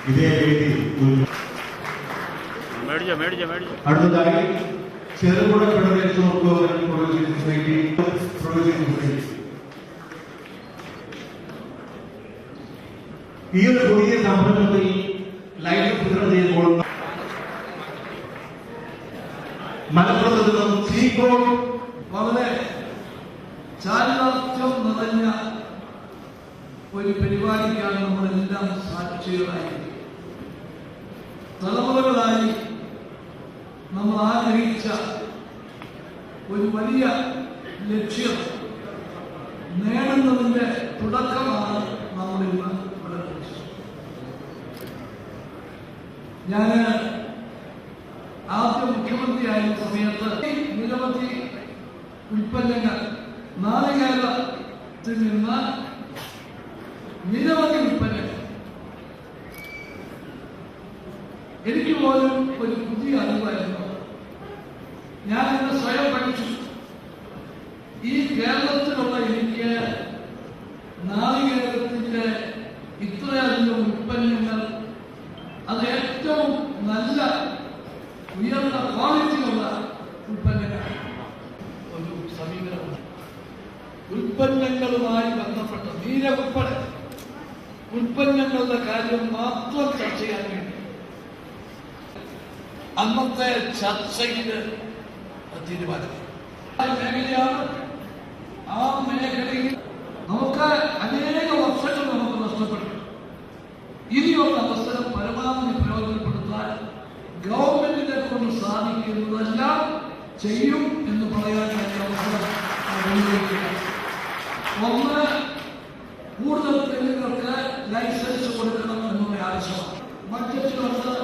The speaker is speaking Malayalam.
ഇതേ വേദി അടുത്തതായി Cherupuzha federation of government producing society ഈ ഒരു പുതിയ സംരംഭത്തിൽ ലൈഫ് വിതരണം ചെയ്യുമ്പോൾ മലപ്പുറത്ത് നിന്നും ചീക്കോട് വളരെ ചാരിതാർത്ഥ്യം നിറഞ്ഞ ഒരു പരിപാടിക്കാണ് നമ്മളെല്ലാം സാക്ഷികളായി. തലമുറകളായി നമ്മൾ ആഗ്രഹിച്ച ഒരു വലിയ ലക്ഷ്യം നേടുന്നതിന്റെ തുടക്കമാണ് നമ്മളിന്ന് ഇവിടെ കുറിച്ചത്. ഞാൻ ആദ്യ മുഖ്യമന്ത്രിയായിരുന്ന സമയത്ത് നിരവധി ഉൽപ്പന്നങ്ങൾ നാളികേരത്തിൽ നിന്ന് നിരവധി ഉൽപ്പന്നങ്ങൾ എനിക്ക് പോലും ഒരു പുതിയ അറിവായിരുന്നു. ഞാൻ ഇന്ന് സ്വയം പഠിച്ചു. ഈ കേരളത്തിലുള്ള എനിക്ക് നാളികേരത്തിന്റെ ഇത്രയധികം ഉൽപ്പന്നങ്ങൾ അത് ഏറ്റവും നല്ല ഉയർന്ന ക്വാളിറ്റിയുള്ള ഉൽപ്പന്നങ്ങൾ ഒരു സമീപനമാണ്. ഉൽപ്പന്നങ്ങളുമായി ബന്ധപ്പെട്ട നീരവുൾപ്പെടെ ഉൽപ്പന്നങ്ങളുടെ കാര്യം മാത്രം ചർച്ച ചെയ്യാൻ വേണ്ടി അന്നത്തെ ചർച്ചയിൽ തീരുമാനമായി. മേഖലയാണ്. ആ മേഖലയിൽ നമുക്ക് അനേക വർഷങ്ങൾ നമുക്ക് നഷ്ടപ്പെട്ടു. ഇനിയുള്ള അവസരം പരമാവധി പ്രയോജനപ്പെടുത്താൻ ഗവൺമെന്റിനെ കൊണ്ട് സാധിക്കുന്നതെല്ലാം ചെയ്യും എന്ന് പറയാൻ വേണ്ടി അവസരം ഉപയോഗിക്കുക. ഒന്ന്, കൂടുതൽ തെളിവുകൾക്ക് ലൈസൻസ് കൊടുക്കണം എന്നുള്ള ആവശ്യമാണ്. ബഡ്ജറ്റിൽ വന്ന്